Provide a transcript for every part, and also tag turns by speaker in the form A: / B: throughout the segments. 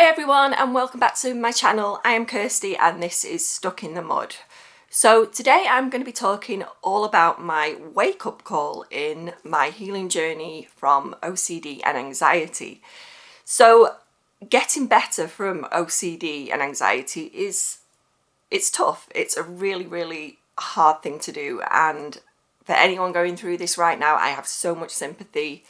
A: everyone and welcome back to my channel. I am Kirsty and this is Stuck in the Mud. So today I'm going to be talking all about my wake-up call in my healing journey from OCD and anxiety. So getting better from OCD and anxiety it's tough. It's a really hard thing to do, and for anyone going through this right now, I have so much sympathy,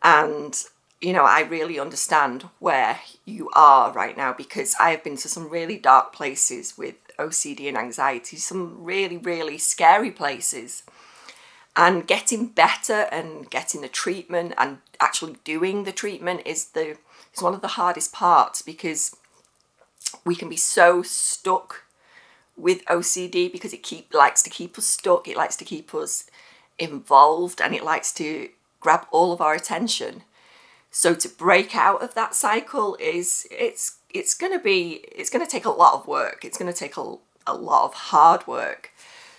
A: and I really understand where you are right now, because I have been to some really dark places with OCD and anxiety, some really scary places. And getting better and getting the treatment and actually doing the treatment is one of the hardest parts, because we can be so stuck with OCD because it likes to keep us stuck, it likes to keep us involved, and it likes to grab all of our attention. So to break out of that cycle it's going to take a lot of work. It's going to take a lot of hard work.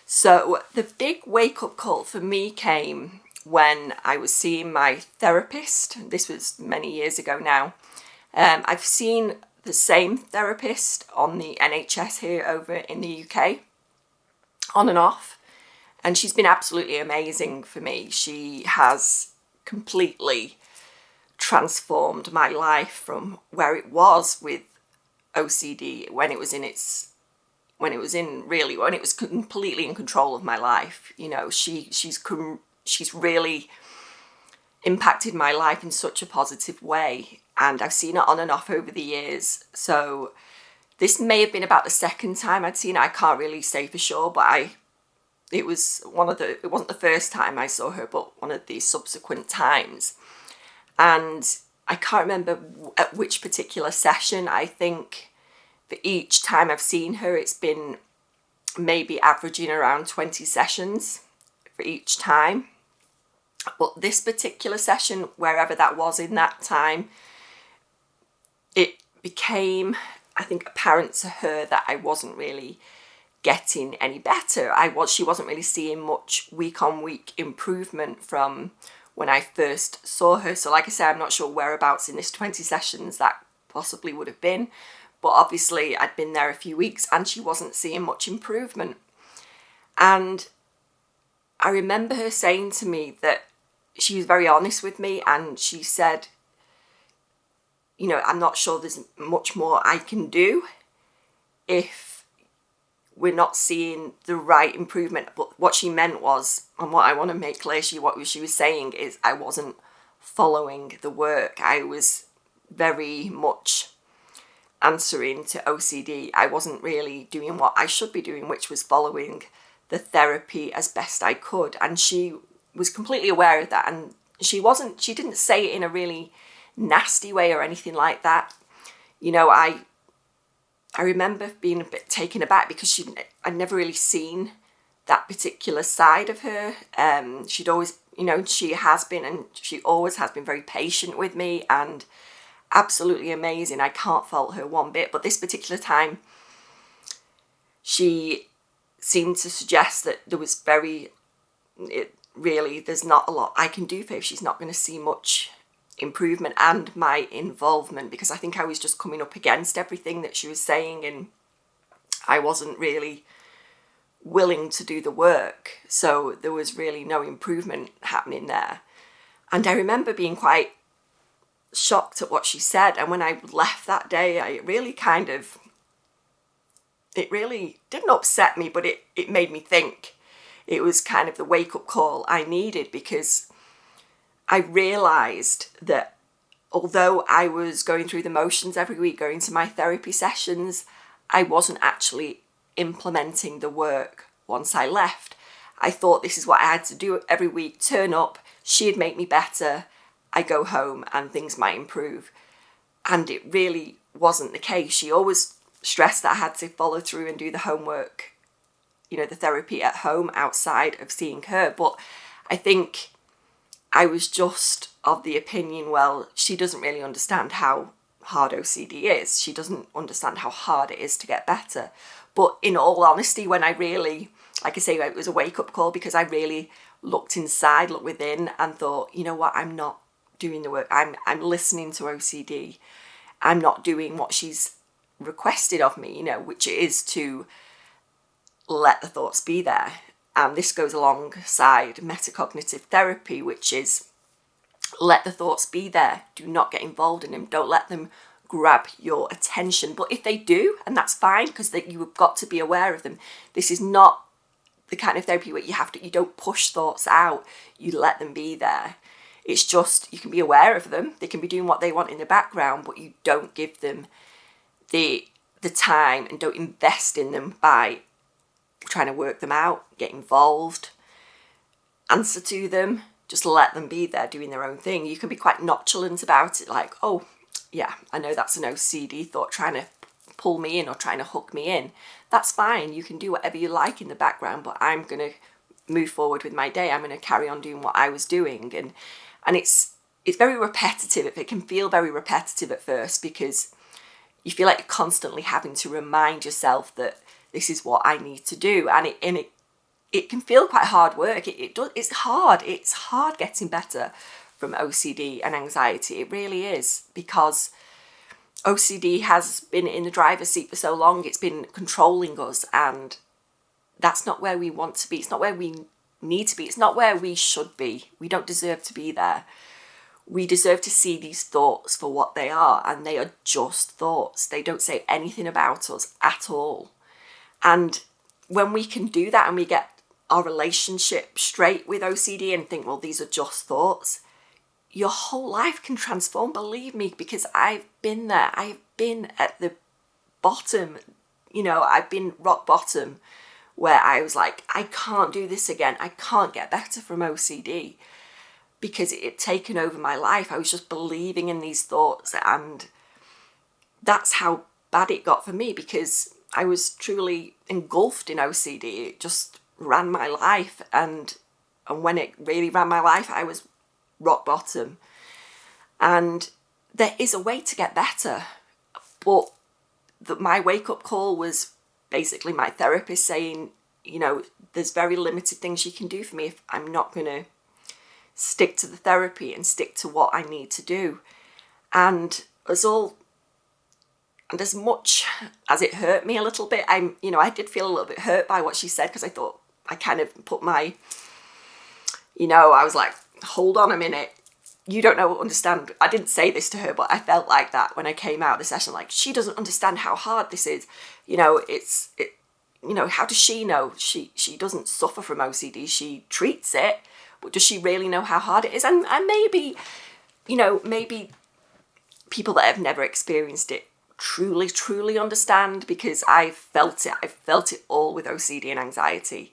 A: So the big wake-up call for me came when I was seeing my therapist. This was many years ago now. I've seen the same therapist on the NHS here over in the UK, on and off, and she's been absolutely amazing for me. She has completely transformed my life from where it was with OCD when it was completely in control of my life. She's really impacted my life in such a positive way, and I've seen it on and off over the years. So this may have been about the second time I'd seen her. I can't really say for sure, but it wasn't the first time I saw her, but one of the subsequent times. And I can't remember at which particular session. I think for each time I've seen her, it's been maybe averaging around 20 sessions for each time. But this particular session, wherever that was in that time, it became, I think, apparent to her that I wasn't really getting any better. She wasn't really seeing much week-on-week improvement from when I first saw her. So like I said, I'm not sure whereabouts in this 20 sessions that possibly would have been, but obviously I'd been there a few weeks and she wasn't seeing much improvement. And I remember her saying to me that she was very honest with me, and she said, I'm not sure there's much more I can do if we're not seeing the right improvement. But what she meant was, and what I want to make clear, what she was saying is I wasn't following the work. I was very much answering to OCD. I wasn't really doing what I should be doing, which was following the therapy as best I could. And she was completely aware of that. And she didn't say it in a really nasty way or anything like that. I remember being a bit taken aback because I'd never really seen that particular side of her. She'd always, she always has been very patient with me and absolutely amazing. I can't fault her one bit. But this particular time, she seemed to suggest that there's not a lot I can do for her if she's not going to see much improvement and my involvement, because I think I was just coming up against everything that she was saying and I wasn't really willing to do the work. So there was really no improvement happening there. And I remember being quite shocked at what she said. And when I left that day, it really didn't upset me, but it made me think. It was kind of the wake-up call I needed, because I realised that although I was going through the motions every week, going to my therapy sessions, I wasn't actually implementing the work once I left. I thought this is what I had to do every week, turn up, she'd make me better, I go home and things might improve. And it really wasn't the case. She always stressed that I had to follow through and do the homework, the therapy at home outside of seeing her. But I think I was just of the opinion, well, she doesn't really understand how hard OCD is. She doesn't understand how hard it is to get better. But in all honesty, when I really, like I say, it was a wake-up call, because I really looked within and thought, you know what, I'm not doing the work. I'm listening to OCD. I'm not doing what she's requested of me, which is to let the thoughts be there. And this goes alongside metacognitive therapy, which is let the thoughts be there. Do not get involved in them. Don't let them grab your attention. But if they do, and that's fine, because you've got to be aware of them. This is not the kind of therapy where you don't push thoughts out. You let them be there. It's just, you can be aware of them. They can be doing what they want in the background, but you don't give them the time and don't invest in them by trying to work them out, get involved, answer to them. Just let them be there doing their own thing. You can be quite nonchalant about it, like, oh, yeah, I know that's an OCD thought trying to pull me in or trying to hook me in. That's fine. You can do whatever you like in the background, but I'm going to move forward with my day. I'm going to carry on doing what I was doing. And it's very repetitive. It can feel very repetitive at first because you feel like you're constantly having to remind yourself that this is what I need to do. And it can feel quite hard work. It's hard. It's hard getting better from OCD and anxiety. It really is, because OCD has been in the driver's seat for so long. It's been controlling us, and that's not where we want to be. It's not where we need to be. It's not where we should be. We don't deserve to be there. We deserve to see these thoughts for what they are, and they are just thoughts. They don't say anything about us at all. And when we can do that and we get our relationship straight with OCD and think, well, these are just thoughts, your whole life can transform, believe me, because I've been there. I've been at the bottom, I've been rock bottom, where I was like, I can't do this again. I can't get better from OCD, because it had taken over my life. I was just believing in these thoughts, and that's how bad it got for me, because I was truly engulfed in OCD. It just ran my life, and when it really ran my life, I was rock bottom. And there is a way to get better, but my wake-up call was basically my therapist saying, there's very limited things you can do for me if I'm not going to stick to the therapy and stick to what I need to do. And as much as it hurt me a little bit, I did feel a little bit hurt by what she said, because I thought I kind of put my, I was like, hold on a minute. You don't understand. I didn't say this to her, but I felt like that when I came out of the session. Like, she doesn't understand how hard this is. How does she know? She doesn't suffer from OCD. She treats it, but does she really know how hard it is? And maybe, maybe people that have never experienced it truly understand, because I felt it all with OCD and anxiety.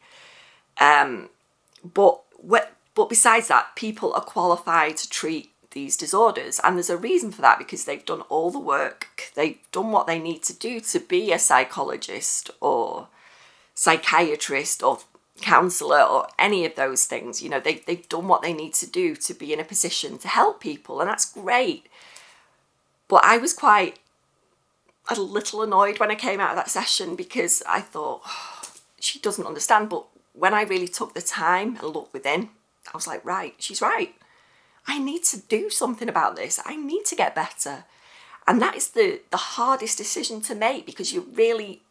A: But besides that, people are qualified to treat these disorders, and there's a reason for that, because they've done all the work. They've done what they need to do to be a psychologist or psychiatrist or counsellor or any of those things. They've done what they need to do to be in a position to help people, and that's great. But I was quite a little annoyed when I came out of that session, because I thought, she doesn't understand. But when I really took the time and looked within, I was like, right, she's right. I need to do something about this. I need to get better. And that is the hardest decision to make, because you're really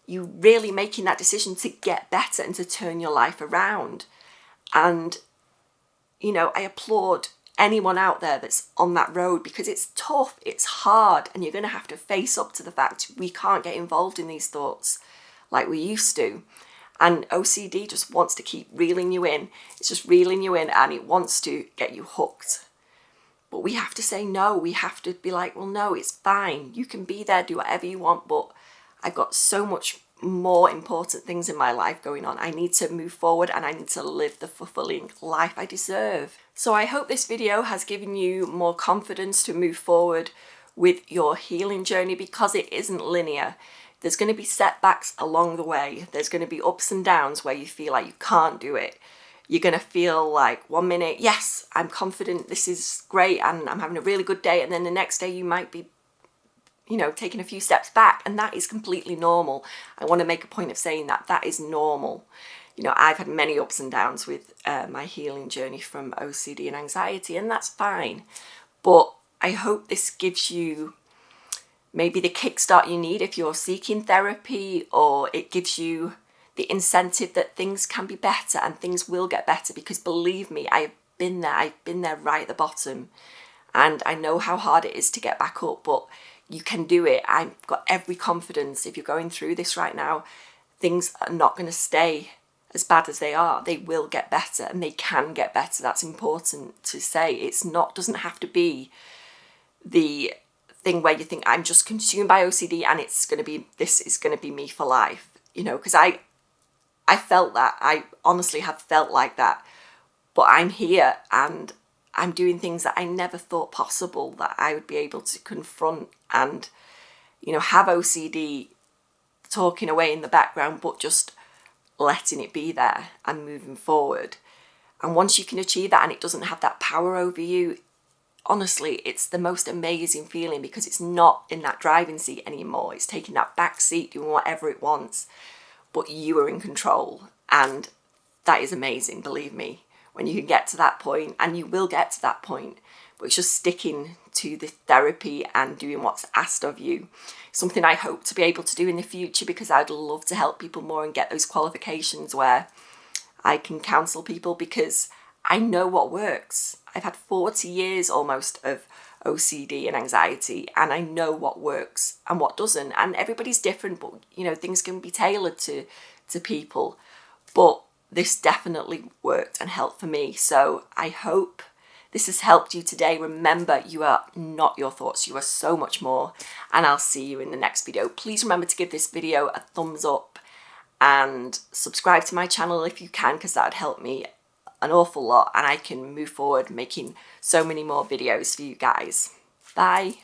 A: making that decision to get better and to turn your life around. And, I applaud anyone out there that's on that road, because it's tough, it's hard, and you're going to have to face up to the fact we can't get involved in these thoughts like we used to. And OCD just wants to keep reeling you in. It's just reeling you in, and it wants to get you hooked. But we have to say no. We have to be like, well, no, it's fine. You can be there, do whatever you want, but I've got so much more important things in my life going on. I need to move forward, and I need to live the fulfilling life I deserve. So I hope this video has given you more confidence to move forward with your healing journey, because it isn't linear. There's going to be setbacks along the way. There's going to be ups and downs where you feel like you can't do it. You're going to feel like 1 minute, yes, I'm confident, this is great, and I'm having a really good day. And then the next day you might be, taking a few steps back. And that is completely normal. I want to make a point of saying that is normal. I've had many ups and downs with my healing journey from OCD and anxiety, and that's fine. But I hope this gives you maybe the kickstart you need if you're seeking therapy, or it gives you the incentive that things can be better and things will get better. Because believe me, I've been there right at the bottom, and I know how hard it is to get back up, but you can do it. I've got every confidence. If you're going through this right now, things are not going to stay as bad as they are. They will get better, and they can get better. That's important to say. It's not, doesn't have to be the thing where you think I'm just consumed by OCD and this is going to be me for life, because I felt that. I honestly have felt like that, but I'm here and I'm doing things that I never thought possible that I would be able to confront and, have OCD talking away in the background, but just letting it be there and moving forward. And once you can achieve that and it doesn't have that power over you, honestly, it's the most amazing feeling, because it's not in that driving seat anymore. It's taking that back seat, doing whatever it wants, but you are in control. And that is amazing, believe me, when you can get to that point, and you will get to that point. But it's just sticking to the therapy and doing what's asked of you. Something I hope to be able to do in the future, because I'd love to help people more and get those qualifications where I can counsel people, because I know what works. I've had 40 years almost of OCD and anxiety, and I know what works and what doesn't. And everybody's different, but things can be tailored to people. But this definitely worked and helped for me. So I hope this has helped you today. Remember, you are not your thoughts. You are so much more. And I'll see you in the next video. Please remember to give this video a thumbs up and subscribe to my channel if you can, because that would help me an awful lot, and I can move forward making so many more videos for you guys. Bye.